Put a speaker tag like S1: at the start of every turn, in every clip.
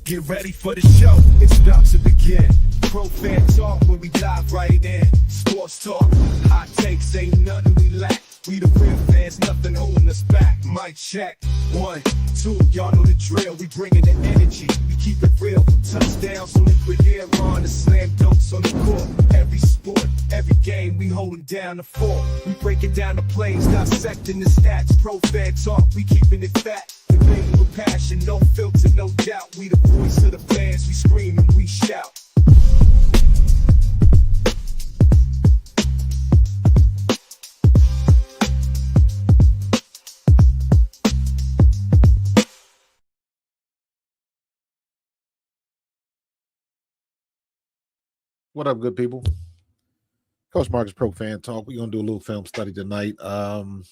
S1: Get ready for the show, it's about to begin. Pro fan talk when we dive right in. Sports talk, hot takes, ain't nothing we lack. We the real fans, nothing holding us back. Mic check, 1, 2, y'all know the drill. We bringing the energy, we keep it real. Touchdowns on liquid air, on the slam dunks on the court. Every sport, every game, we holding down the fort. We breaking down the plays, dissecting the stats. Pro fan talk, we keeping it fat. Debating with passion, no filter, no doubt. We the voice of the fans, we scream and we shout.
S2: What up, good people? Coach Marcus Pro Fan Talk. We're gonna do a little film study tonight. Going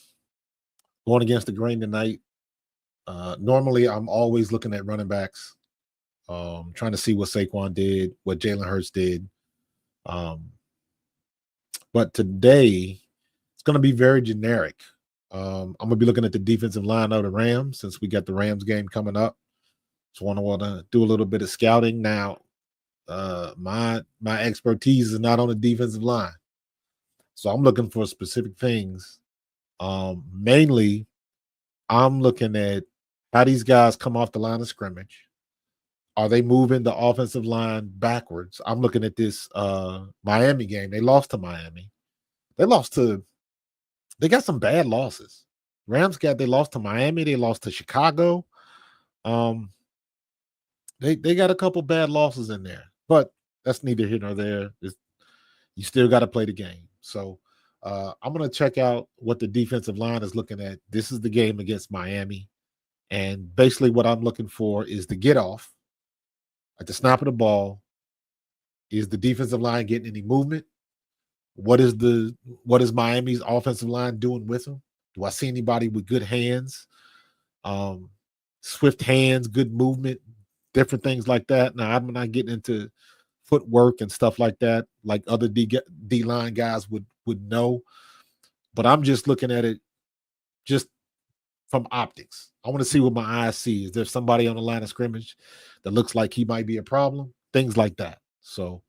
S2: against the grain tonight. Normally, I'm always looking at running backs, trying to see what Saquon did, what Jalen Hurts did. But today, it's going to be very generic. I'm going to be looking at the defensive line of the Rams since we got the Rams game coming up. So I want to do a little bit of scouting now. My expertise is not on the defensive line, so I'm looking for specific things. Mainly, I'm looking at how these guys come off the line of scrimmage. Are they moving the offensive line backwards? I'm looking at this Miami game. They lost to Miami. They got some bad losses. They lost to Miami. They lost to Chicago. They got a couple bad losses in there, but that's neither here nor there. You still got to play the game. So I'm going to check out what the defensive line is looking at. This is the game against Miami. And basically what I'm looking for is the get off at the snap of the ball. Is the defensive line getting any movement? What is Miami's offensive line doing with them? Do I see anybody with good hands, swift hands, good movement, different things like that? Now, I'm not getting into footwork and stuff like that, like other D-line guys would know. But I'm just looking at it just from optics. I want to see what my eyes see. Is there somebody on the line of scrimmage that looks like he might be a problem? Things like that. So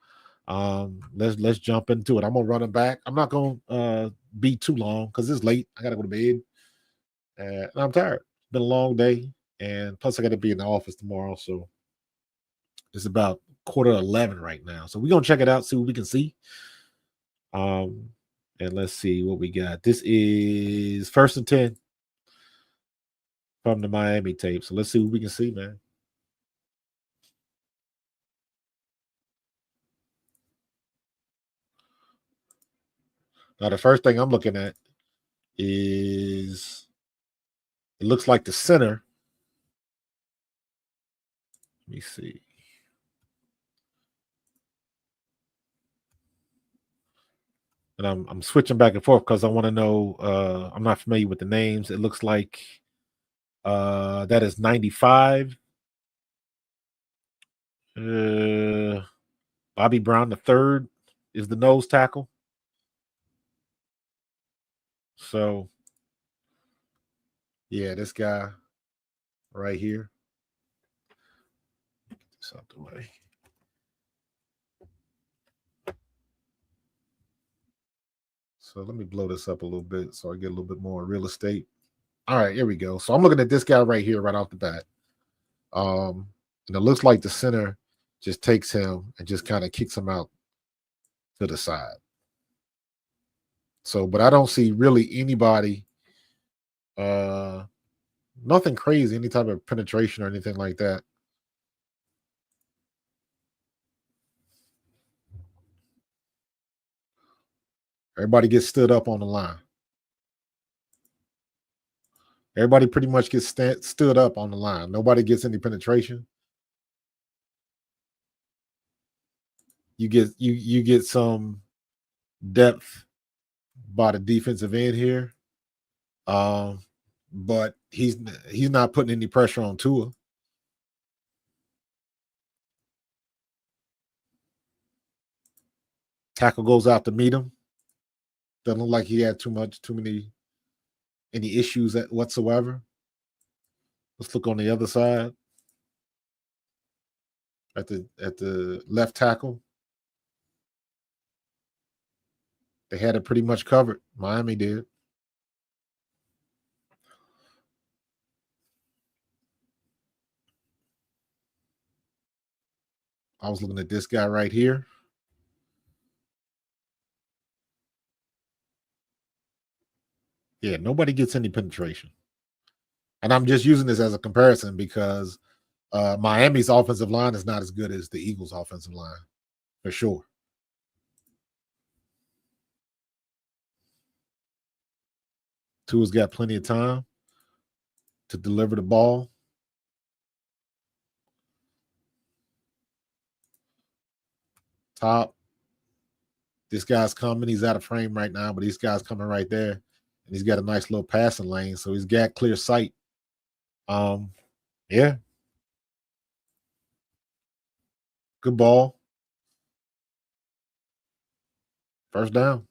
S2: let's jump into it. I'm gonna run him back. I'm not gonna be too long because it's late. I gotta go to bed. And I'm tired. It's been a long day, and plus I gotta be in the office tomorrow. So it's about 11:15 right now. So we're gonna check it out, see what we can see. And let's see what we got. This is 1st and 10 from the Miami tape. So let's see what we can see, man. Now, the first thing I'm looking at is it looks like the center. Let me see. And I'm switching back and forth because I want to know. I'm not familiar with the names. It looks like that is 95. Bobby Brown III is the nose tackle. So, yeah, this guy right here. Get this out the way. So let me blow this up a little bit so I get a little bit more real estate. All right, here we go. So I'm looking at this guy right here, right off the bat. And it looks like the center just takes him and just kind of kicks him out to the side. So, but I don't see really anybody, nothing crazy, any type of penetration or anything like that. Everybody gets stood up on the line. Everybody pretty much gets stood up on the line. Nobody gets any penetration. You get some depth by the defensive end here, but he's not putting any pressure on Tua. Tackle goes out to meet him. Doesn't look like he had any issues whatsoever. Let's look on the other side. at the left tackle. They had it pretty much covered. Miami did. I was looking at this guy right here. Yeah, nobody gets any penetration. And I'm just using this as a comparison because Miami's offensive line is not as good as the Eagles' offensive line, for sure. Tua's got plenty of time to deliver the ball. Top. This guy's coming. He's out of frame right now, but this guy's coming right there. And he's got a nice little passing lane. So he's got clear sight. Yeah. Good ball. First down.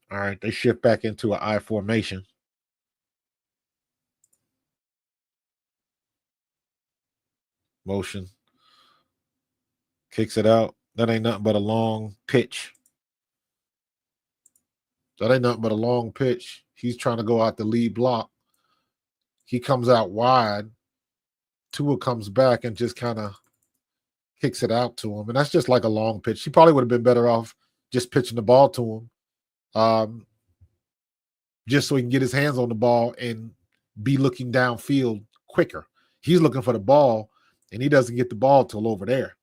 S2: All right. They shift back into an I formation. Motion. Kicks it out. That ain't nothing but a long pitch. That ain't nothing but a long pitch. He's trying to go out the lead block. He comes out wide. Tua comes back and just kind of kicks it out to him. And that's just like a long pitch. He probably would have been better off just pitching the ball to him. Just so he can get his hands on the ball and be looking downfield quicker. He's looking for the ball, and he doesn't get the ball till over there.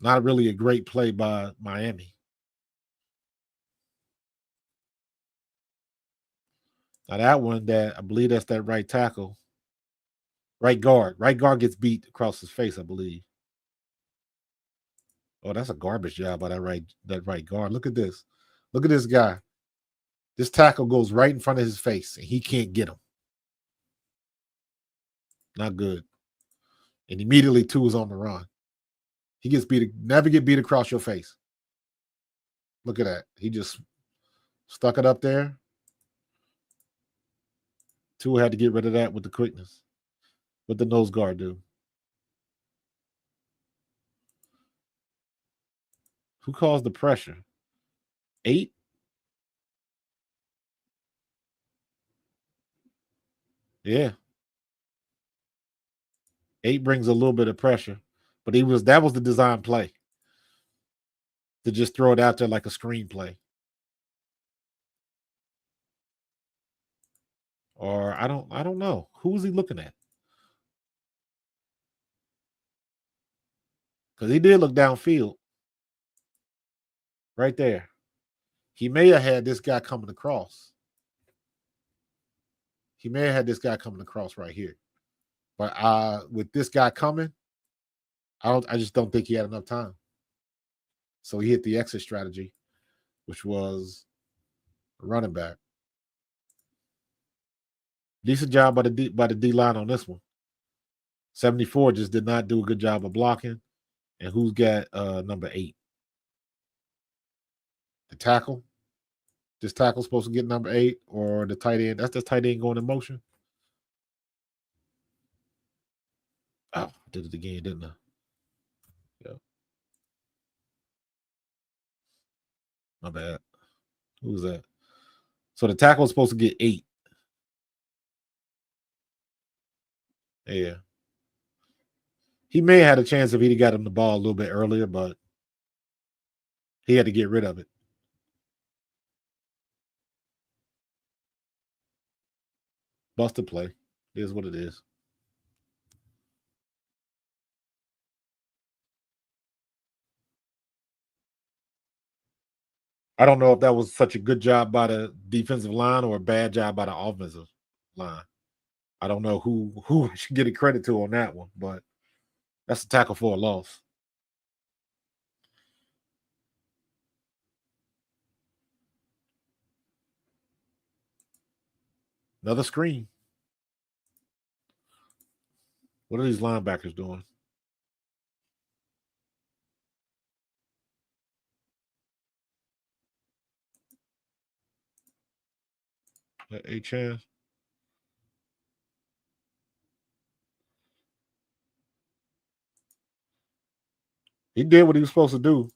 S2: Not really a great play by Miami. Now that one, that I believe that's that right tackle. Right guard. Right guard gets beat across his face, I believe. Oh, that's a garbage job by that right guard. Look at this. Look at this guy. This tackle goes right in front of his face, and he can't get him. Not good. And immediately Tua's on the run. He gets beat. Never get beat across your face. Look at that. He just stuck it up there. Tua had to get rid of that with the quickness. What the nose guard do? Who caused the pressure? 8? Yeah. 8 brings a little bit of pressure, but that was the design play to just throw it out there like a screenplay. Or I don't know. Who was he looking at? Because he did look downfield. Right there. He may have had this guy coming across. He may have had this guy coming across right here. But with this guy coming, I just don't think he had enough time. So he hit the exit strategy, which was a running back. Decent job by the D line on this one. 74 just did not do a good job of blocking. And who's got number 8? The tackle. This tackle's supposed to get number 8, or the tight end. That's the tight end going in motion. Oh, I did it again, didn't I? Yeah. My bad. Who was that? So the tackle was supposed to get 8. Yeah. He may have had a chance if he'd got him the ball a little bit earlier, but he had to get rid of it. Busted play. It is what it is. I don't know if that was such a good job by the defensive line or a bad job by the offensive line. I don't know who I should get credit to on that one, but that's a tackle for a loss. Another screen. What are these linebackers doing? Achane. He did what he was supposed to do.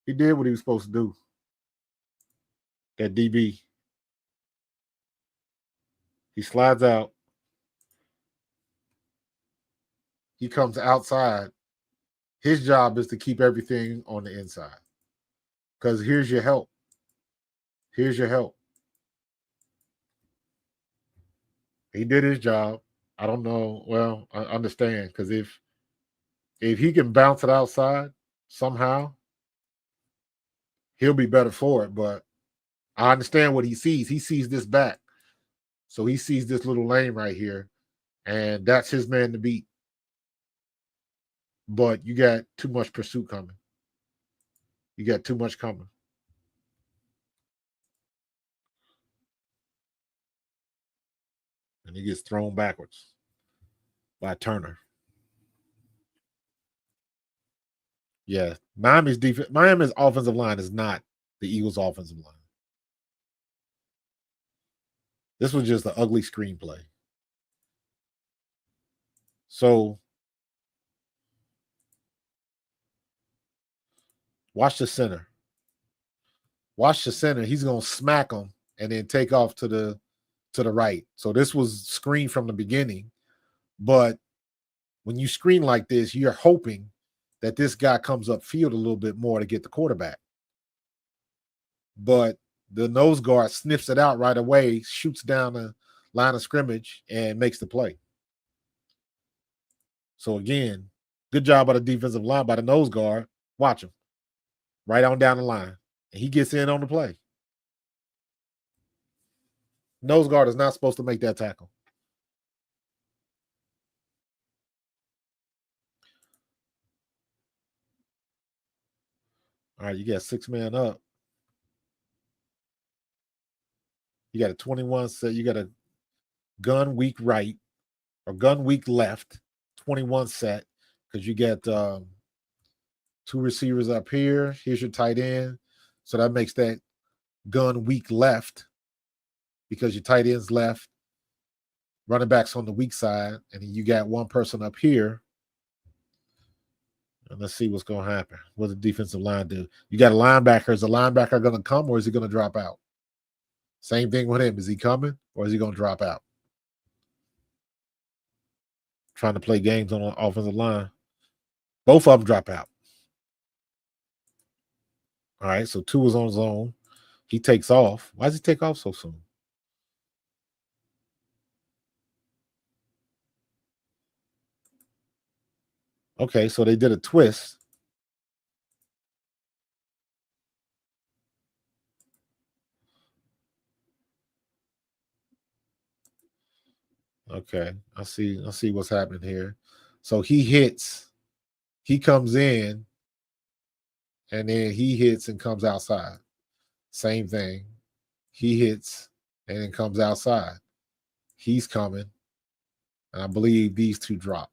S2: He did what he was supposed to do. That DB. He slides out. He comes outside. His job is to keep everything on the inside. Because here's your help. Here's your help. He did his job. I don't know. Well, I understand because if he can bounce it outside somehow, he'll be better for it. But I understand what he sees. He sees this back. So he sees this little lane right here, and that's his man to beat. But you got too much pursuit coming. You got too much coming. And he gets thrown backwards by Turner. Yeah, Miami's offensive line is not the Eagles' offensive line. This was just an ugly screenplay. So watch the center. Watch the center. He's gonna smack him and then take off to the right. So this was screened from the beginning, but when you screen like this, you're hoping that this guy comes upfield a little bit more to get the quarterback. But the nose guard sniffs it out right away, shoots down the line of scrimmage, and makes the play. So again, good job by the defensive line, by the nose guard. Watch him. Right on down the line. And he gets in on the play. Nose guard is not supposed to make that tackle. All right, you got 6-man up. You got a 21 set. You got a gun weak right or gun weak left, 21 set, because you got 2 receivers up here. Here's your tight end. So that makes that gun weak left because your tight end's left, running backs on the weak side, and then you got one person up here. And let's see what's going to happen. What does the defensive line do? You got a linebacker. Is the linebacker going to come or is he going to drop out? Same thing with him. Is he coming or is he going to drop out? Trying to play games on the offensive line. Both of them drop out. All right, so 2 is on his own. He takes off. Why does he take off so soon? Okay, so they did a twist. Okay, I see what's happening here. So he hits, he comes in, and then he hits and comes outside. Same thing. He hits and then comes outside. He's coming. And I believe these 2 dropped.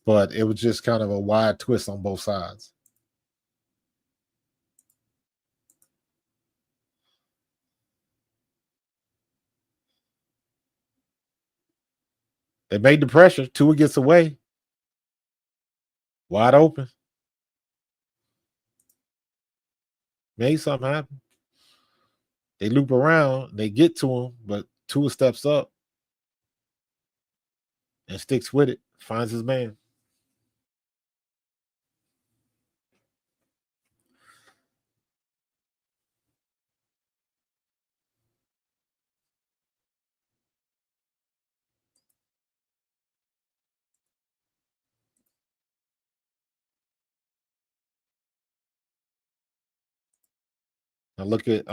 S2: But it was just kind of a wide twist on both sides. They made the pressure. Tua gets away. Wide open. Made something happen. They loop around. They get to him, but Tua steps up and sticks with it. Finds his man. I'm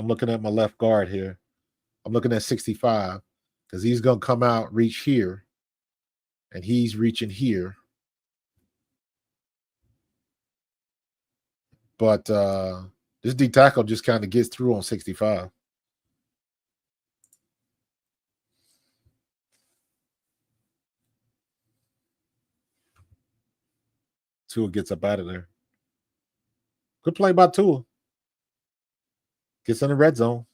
S2: looking at my left guard here. I'm looking at 65 because he's gonna come out, reach here, and he's reaching here. But this D tackle just kind of gets through on 65. Tua gets up out of there. Good play by Tua. Gets in the red zone.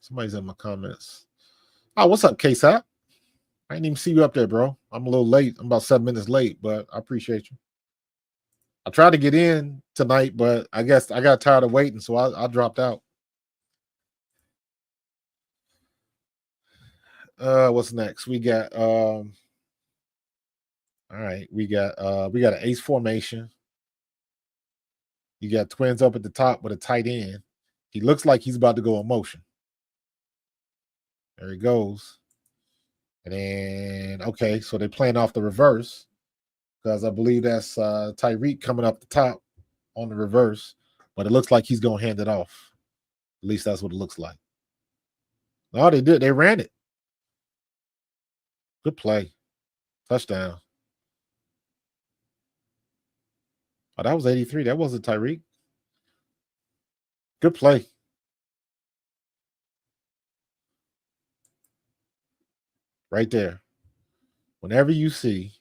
S2: Somebody's in my comments. Oh, what's up, KSAP? I didn't even see you up there, bro. I'm a little late. I'm about 7 minutes late, but I appreciate you. I tried to get in tonight, but I guess I got tired of waiting, so I dropped out. What's next? We got all right, we got an ace formation. You got twins up at the top with a tight end. He looks like he's about to go in motion. There he goes. And then, okay, so they're playing off the reverse because I believe that's Tyreek coming up the top on the reverse, but it looks like he's going to hand it off. At least that's what it looks like. No, they did. They ran it. Good play. Touchdown. Oh, that was 83. That wasn't Tyreek. Good play. Right there. Whenever you see,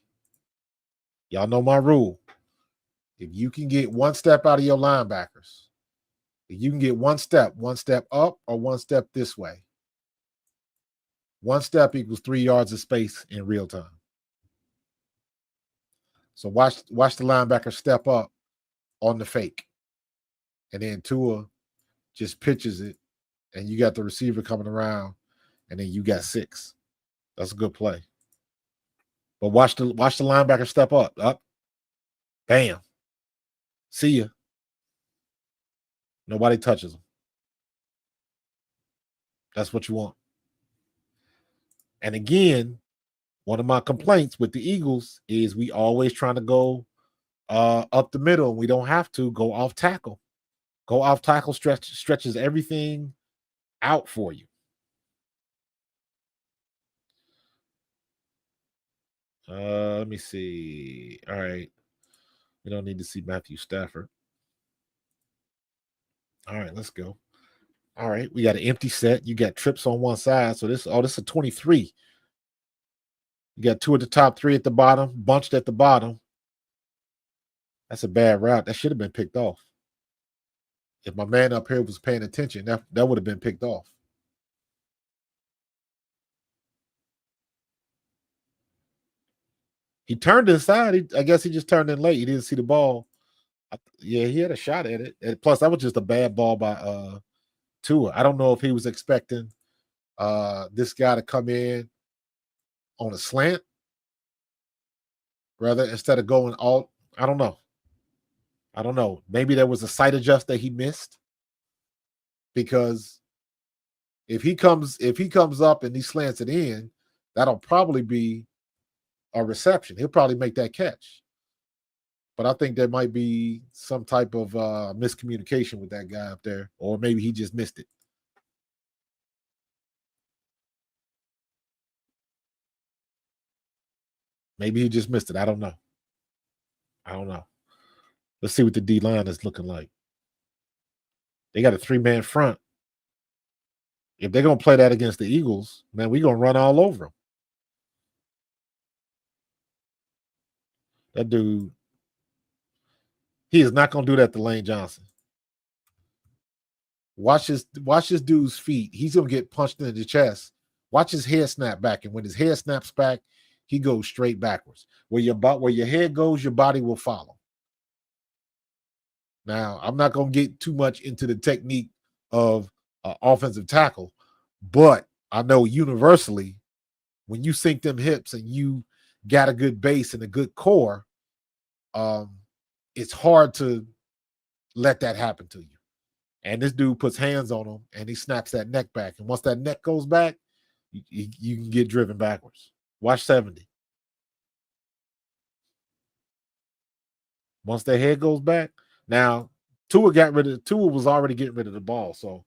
S2: y'all know my rule. If you can get one step out of your linebackers, if you can get one step up or one step this way, one step equals 3 yards of space in real time. So watch the linebacker step up on the fake. And then Tua just pitches it, and you got the receiver coming around, and then you got 6. That's a good play. But watch the linebacker step up. Bam. See ya. Nobody touches him. That's what you want. And again, one of my complaints with the Eagles is we always trying to go up the middle, and we don't have to go off tackle. Go off tackle stretches everything out for you. Let me see. All right. We don't need to see Matthew Stafford. All right, let's go. All right, we got an empty set. You got trips on one side. So this is a 23. You got 2 at the top, 3 at the bottom, bunched at the bottom. That's a bad route. That should have been picked off. If my man up here was paying attention, that would have been picked off. He turned inside. I guess he just turned in late. He didn't see the ball. Yeah, he had a shot at it. And plus, that was just a bad ball by Tua. I don't know if he was expecting this guy to come in on a slant rather instead of going all. I don't know. Maybe there was a sight adjust that he missed, because if he comes up and he slants it in, that'll probably be a reception. He'll probably make that catch. But I think there might be some type of miscommunication with that guy up there, or maybe he just missed it. Maybe he just missed it. I don't know. Let's see what the D-line is looking like. They got a 3-man front. If they're going to play that against the Eagles, man, we're going to run all over them. That dude, he is not going to do that to Lane Johnson. Watch this dude's feet. He's going to get punched in the chest. Watch his head snap back. And when his head snaps back, he goes straight backwards. Where your head goes, your body will follow. Now, I'm not going to get too much into the technique of offensive tackle, but I know universally, when you sink them hips and you got a good base and a good core, it's hard to let that happen to you. And this dude puts hands on him and he snaps that neck back. And once that neck goes back, you can get driven backwards. Watch 70. Once their head goes back, now Tua was already getting rid of the ball, so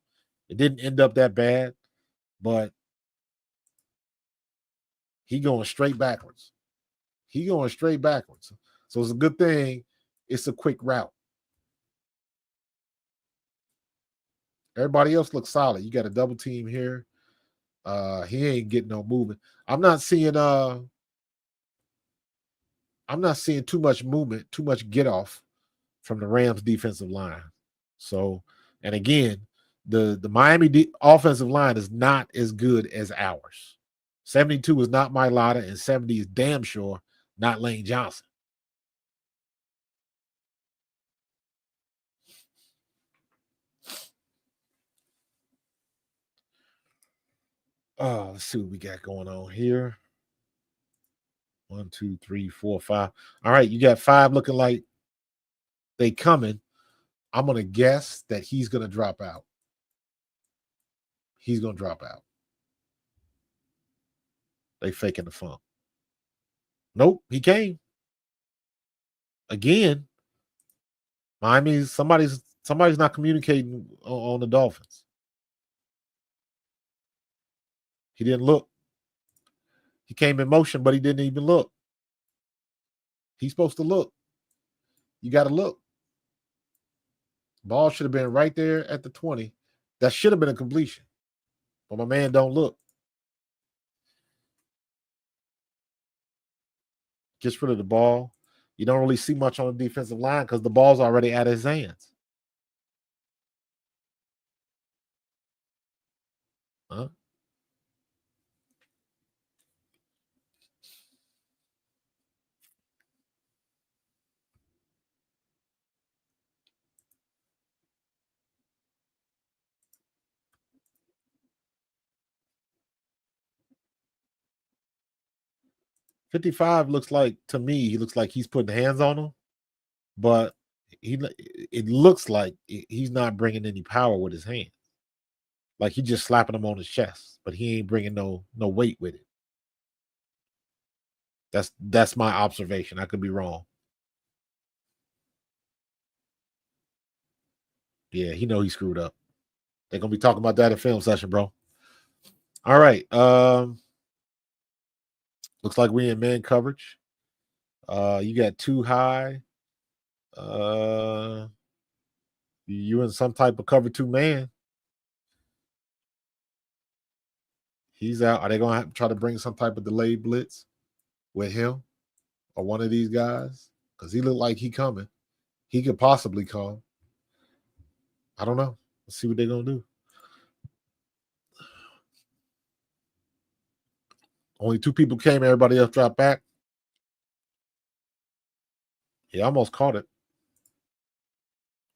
S2: it didn't end up that bad, but he going straight backwards. So it's a good thing it's a quick route. Everybody else looks solid. You got a double team here. He ain't getting no movement. I'm not seeing too much movement, too much get off from the Rams defensive line. So, and again, the Miami offensive line is not as good as ours. 72 is not Mailata, and 70 is damn sure not Lane Johnson. Let's see what we got going on here. 1, 2, 3, 4, 5. All right, you got 5 looking like they coming. I'm gonna guess that he's gonna drop out. He's gonna drop out. They faking the funk. Nope, he came. Again, Miami, somebody's not communicating on the Dolphins. He didn't look. He came in motion, but he didn't even look. He's supposed to look. You got to look. Ball should have been right there at the 20. That should have been a completion. But my man don't look. Gets rid of the ball. You don't really see much on the defensive line because the ball's already out of his hands. Huh? $55 looks like, to me, he looks like he's putting hands on him, but it looks like he's not bringing any power with his hands. Like he's just slapping him on his chest, but he ain't bringing no weight with it. That's my observation. I could be wrong. Yeah, he know he screwed up. They're gonna be talking about that in film session, bro. All right. Looks like we in man coverage. You got 2 high. You in some type of cover 2 man. He's out. Are they gonna have to try to bring some type of delayed blitz with him or one of these guys? Because he looked like he coming. He could possibly come. I don't know. Let's see what they're gonna do. Only 2 people came. Everybody else dropped back. He almost caught it.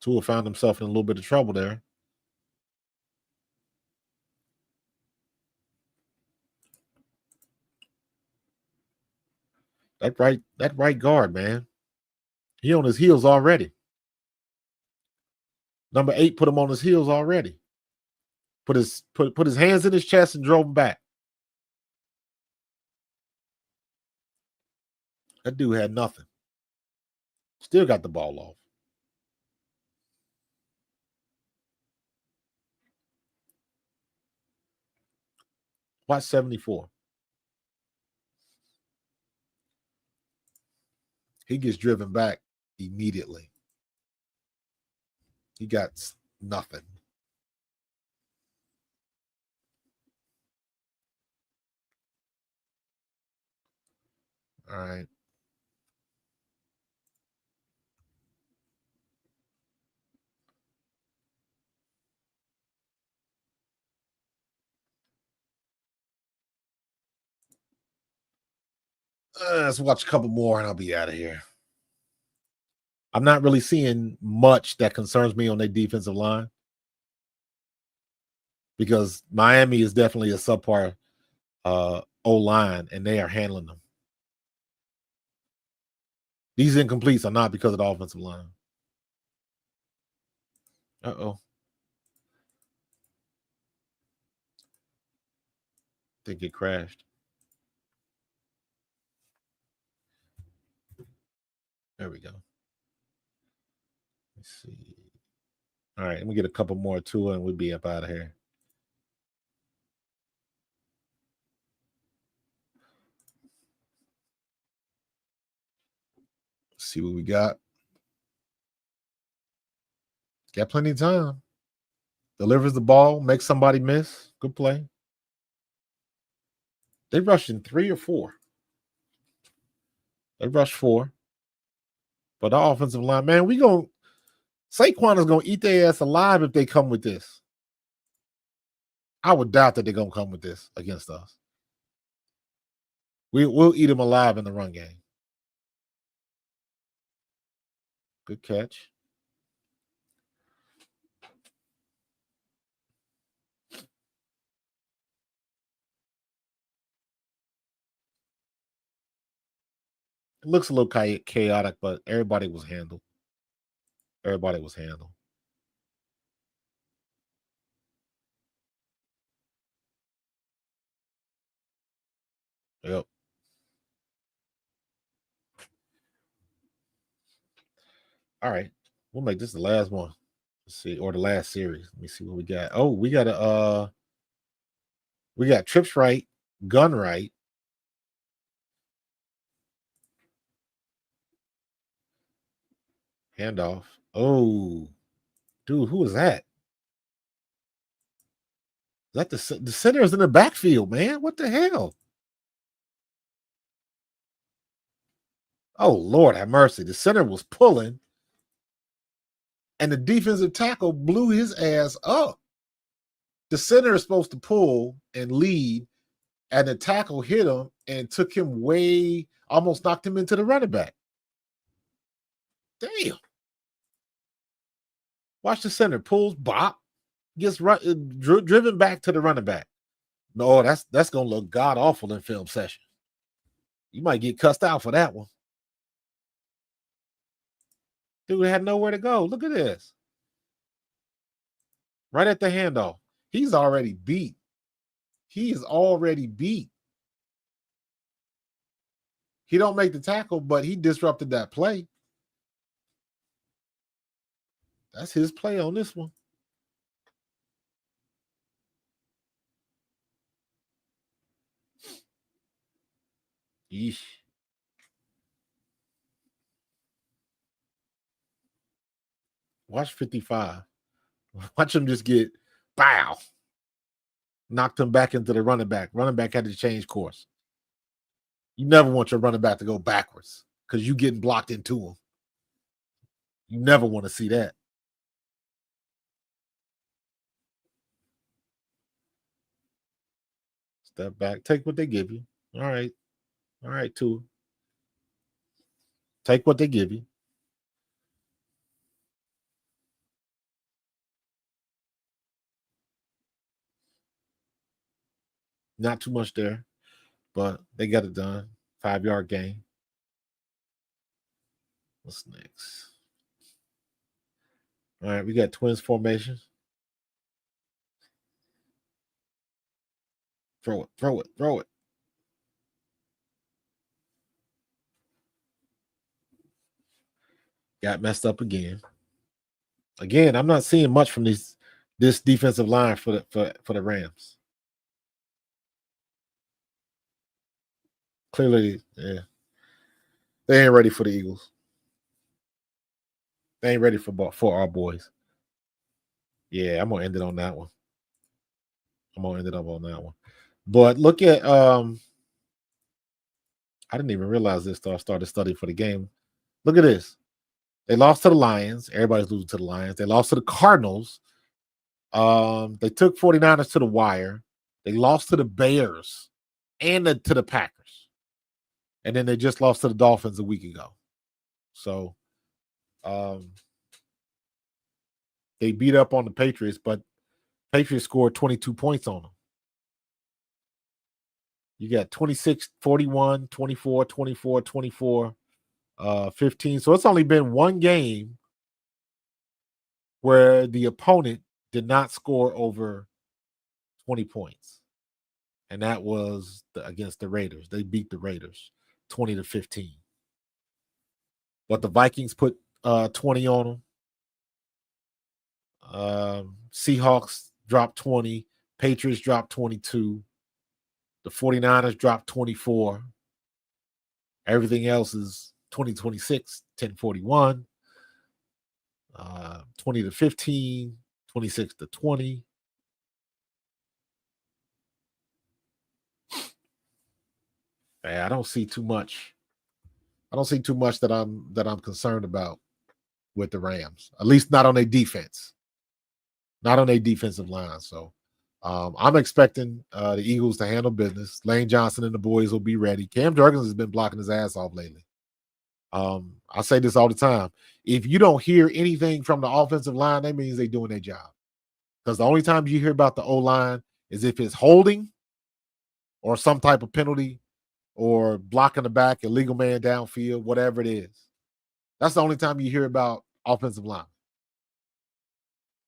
S2: Tua found himself in a little bit of trouble there. That right guard, man. He on his heels already. Number 8 put him on his heels already. Put his hands in his chest and drove him back. That dude had nothing. Still got the ball off. Watch 74. He gets driven back immediately. He got nothing. All right. Let's watch a couple more and I'll be out of here. I'm not really seeing much that concerns me on their defensive line because Miami is definitely a subpar O-line and they are handling them. These incompletes are not because of the offensive line. Uh-oh. I think it crashed. There we go. Let's see. All right, let me get a couple more too, and we'll be up out of here. Let's see what we got. Got plenty of time. Delivers the ball, makes somebody miss. Good play. They rushed in 3 or 4. They rushed 4. But the offensive line, man, we going Saquon is going to eat their ass alive if they come with this. I would doubt that they're going to come with this against us. We'll eat them alive in the run game. Good catch. It looks a little chaotic, but everybody was handled. Everybody was handled. Yep. All right. We'll make this the last one. Let's see, or the last series. Let me see what we got. Oh, we got trips right, gun right. Handoff. Oh, dude, who is that? Is that the center is in the backfield, man? What the hell? Oh, Lord have mercy. The center was pulling, and the defensive tackle blew his ass up. The center is supposed to pull and lead, and the tackle hit him and took him way, almost knocked him into the running back. Damn. Watch the center, pulls, bop, gets driven back to the running back. No, that's going to look god-awful in film session. You might get cussed out for that one. Dude had nowhere to go. Look at this. Right at the handoff. He's already beat. He is already beat. He don't make the tackle, but he disrupted that play. That's his play on this one. Yeesh. Watch 55. Watch him just get bow. Knocked him back into the running back. Running back had to change course. You never want your running back to go backwards because you getting blocked into him. You never want to see that. Step back. Take what they give you. All right. All right, too. Take what they give you. Not too much there, but they got it done. 5-yard gain. What's next? All right, we got twins formation. Throw it. Got messed up again. Again, I'm not seeing much from this defensive line for the Rams. Clearly, yeah. They ain't ready for the Eagles. They ain't ready for our boys. Yeah, I'm gonna end it on that one. I'm gonna end it up on that one. But look at I didn't even realize this till I started studying for the game. Look at this. They lost to the Lions. Everybody's losing to the Lions. They lost to the Cardinals. They took 49ers to the wire. They lost to the Bears and to the Packers. And then they just lost to the Dolphins a week ago. So they beat up on the Patriots, but Patriots scored 22 points on them. You got 26, 41, 24, 24, 24, 15. So it's only been one game where the opponent did not score over 20 points. And that was against the Raiders. They beat the Raiders 20-15. But the Vikings put 20 on them. Seahawks dropped 20. Patriots dropped 22. The 49ers dropped 24. Everything else is 20-26, 10-41, 20-15, 26-20. I don't see too much. I don't see too much that I'm concerned about. with the Rams, at least not on their defense, not on their defensive line. So I'm expecting the Eagles to handle business. Lane Johnson and the boys will be ready. Cam Jurgens has been blocking his ass off lately. I say this all the time. If you don't hear anything from the offensive line, that means they're doing their job. Because the only time you hear about the O-line is if it's holding or some type of penalty or blocking the back, illegal man downfield, whatever it is. That's the only time you hear about offensive line.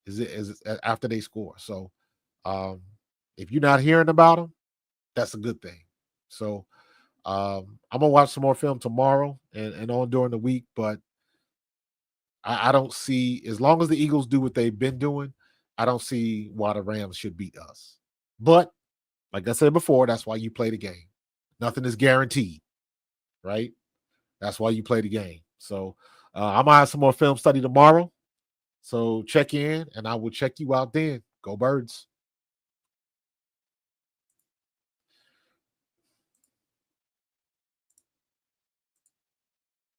S2: Is it after they score. So if you're not hearing about them, that's a good thing. So I'm gonna watch some more film tomorrow and on during the week, but I don't see, as long as the Eagles do what they've been doing, I don't see why the Rams should beat us. But like I said before, that's why you play the game. Nothing is guaranteed, right? That's why you play the game. So I'm gonna have some more film study tomorrow. So check in, and I will check you out then. Go Birds.